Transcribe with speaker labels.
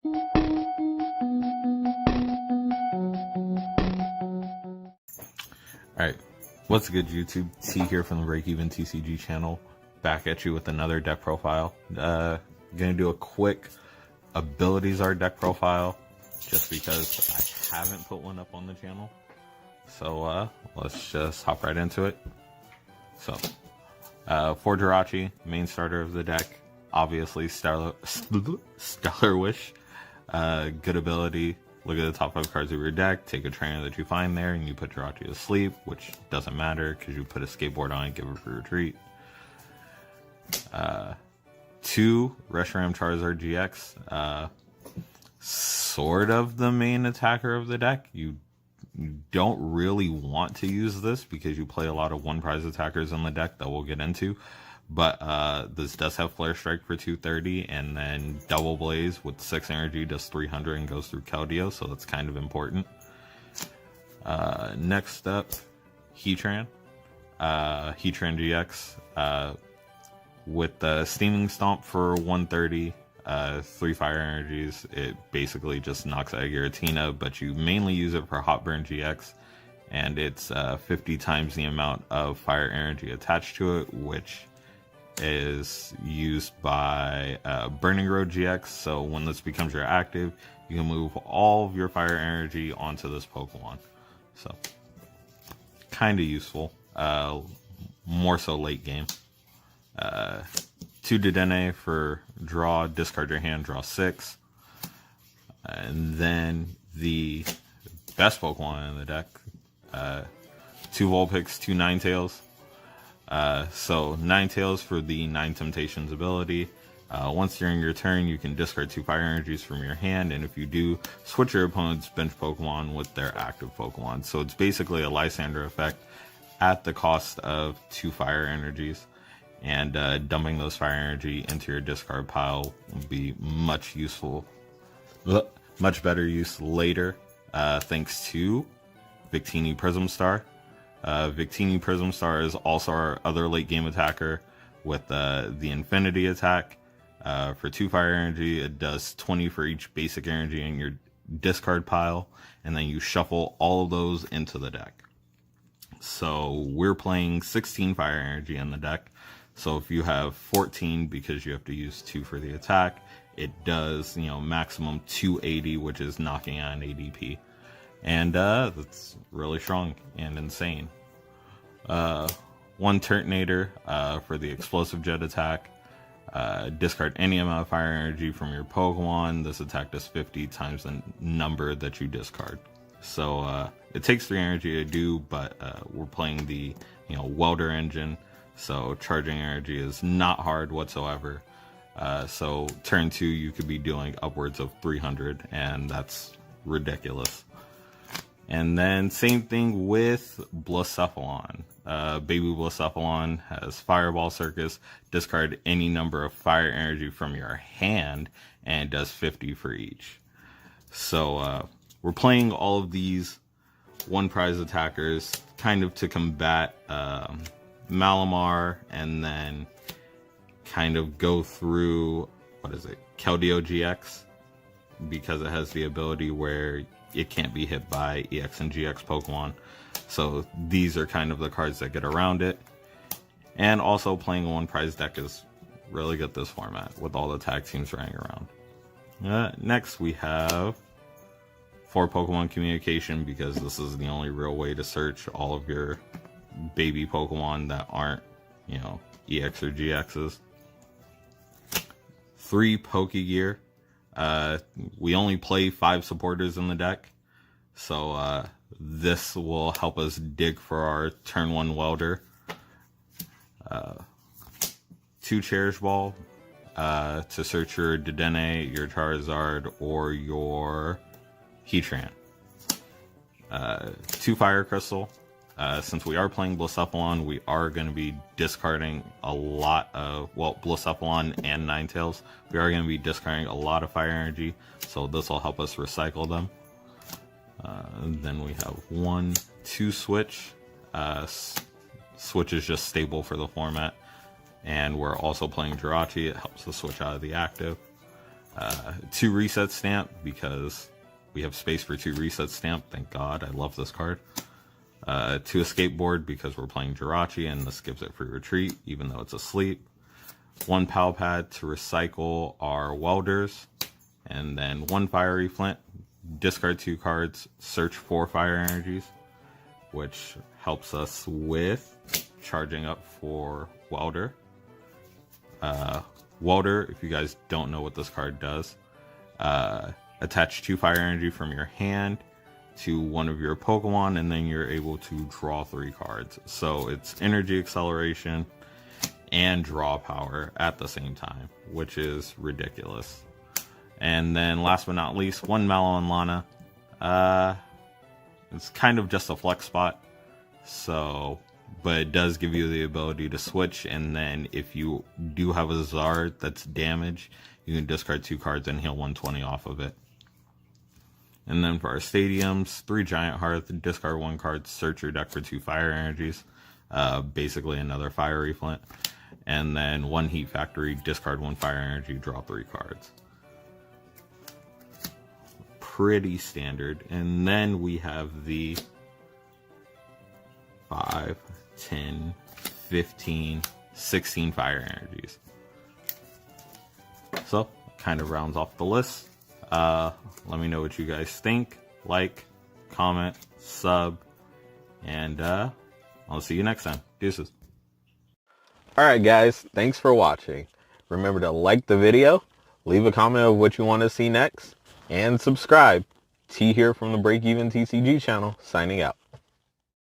Speaker 1: Alright, what's good YouTube? T here from the Breakeven TCG channel, back at you with another deck profile. Gonna do a quick ability Zard deck profile, just because I haven't put one up on the channel. So let's just hop right into it. So, for Jirachi, main starter of the deck, obviously Stellar Wish, good ability. Look at the top 5 cards of your deck, take a trainer that you find there, and you put Jirachi to sleep, which doesn't matter because you put a skateboard on and give it free retreat. 2, Reshiram Charizard GX, sort of the main attacker of the deck. You don't really want to use this because you play a lot of one prize attackers in the deck that we'll get into. But this does have Flare Strike for 230, and then Double Blaze with 6 energy does 300 and goes through Keldeo, so that's kind of important. Next up, Heatran. Heatran GX with the Steaming Stomp for 130, 3 fire energies. It basically just knocks out Giratina, but you mainly use it for Hot Burn GX, and it's 50 times the amount of fire energy attached to it, which is used by Burning Road GX. So when this becomes your active, you can move all of your fire energy onto this Pokemon. So kind of useful, more so late game. 2 Dedenne for draw, discard your hand, draw 6. And then the best Pokemon in the deck, 2 Vulpix, 2 Ninetales. So Ninetales for the 9 Temptations ability. Once during your turn, you can discard 2 fire energies from your hand, and if you do, switch your opponent's bench Pokemon with their active Pokemon. So it's basically a Lysander effect at the cost of 2 fire energies, and dumping those fire energy into your discard pile will be much better use later, thanks to Victini Prism Star. Victini Prism Star is also our other late game attacker with the Infinity attack. For 2 fire energy, it does 20 for each basic energy in your discard pile, and then you shuffle all of those into the deck. So we're playing 16 fire energy in the deck. So if you have 14, because you have to use 2 for the attack, it does, maximum 280, which is knocking out an ADP. And that's really strong and insane. 1 Turtonator for the Explosive Jet attack. Discard any amount of fire energy from your Pokemon. This attack does 50 times the number that you discard. So it takes 3 energy to do, but we're playing the Welder engine, so charging energy is not hard whatsoever. So turn 2, you could be doing upwards of 300, and that's ridiculous. And then same thing with Blacephalon. Baby Blacephalon has Fireball Circus. Discard any number of fire energy from your hand, and it does 50 for each. So we're playing all of these one prize attackers kind of to combat Malamar, and then kind of go through, Keldeo GX, because it has the ability where it can't be hit by EX and GX Pokemon. So these are kind of the cards that get around it. And also playing a one prize deck is really good this format with all the tag teams running around. Next we have 4 Pokemon Communication, because this is the only real way to search all of your baby Pokemon that aren't, EX or GXs. 3 Pokegear. We only play 5 supporters in the deck, so this will help us dig for our turn 1 Welder. 2 Cherish Ball to search your Dedenne, your Charizard, or your Heatran. 2 Fire Crystal. Since we are playing Blacephalon, we are going to be discarding a lot of, Blacephalon and Ninetales. We are going to be discarding a lot of fire energy, so this will help us recycle them. And then we have 1, 2 Switch. Switch is just stable for the format. And we're also playing Jirachi. It helps us switch out of the active. 2 reset stamp because we have space for 2 reset stamp. Thank God. I love this card. 2 escape board because we're playing Jirachi and this gives it free retreat even though it's asleep. 1 pal pad to recycle our welders, and then 1 fiery flint. Discard 2 cards, search 4 fire energies, which helps us with charging up for welder. Welder, if you guys don't know what this card does, attach 2 fire energy from your hand to one of your Pokemon, and then you're able to draw 3 cards. So it's energy acceleration and draw power at the same time, which is ridiculous. And then last but not least, 1 Mallow and Lana. It's kind of just a flex spot, so, but it does give you the ability to switch, and then if you do have a Zard that's damaged, you can discard 2 cards and heal 120 off of it. And then for our stadiums, 3 Giant Hearth, discard 1 card, search your deck for 2 fire energies, basically another fiery flint. And then 1 Heat Factory, discard 1 fire energy, draw 3 cards. Pretty standard. And then we have the 5, 10, 15, 16 fire energies. So, kind of rounds off the list. Let me know what you guys think. Like, comment, sub, and I'll see you next time. Deuces.
Speaker 2: Alright guys, thanks for watching. Remember to like the video, leave a comment of what you want to see next, and subscribe. T here from the Break Even TCG channel, signing out.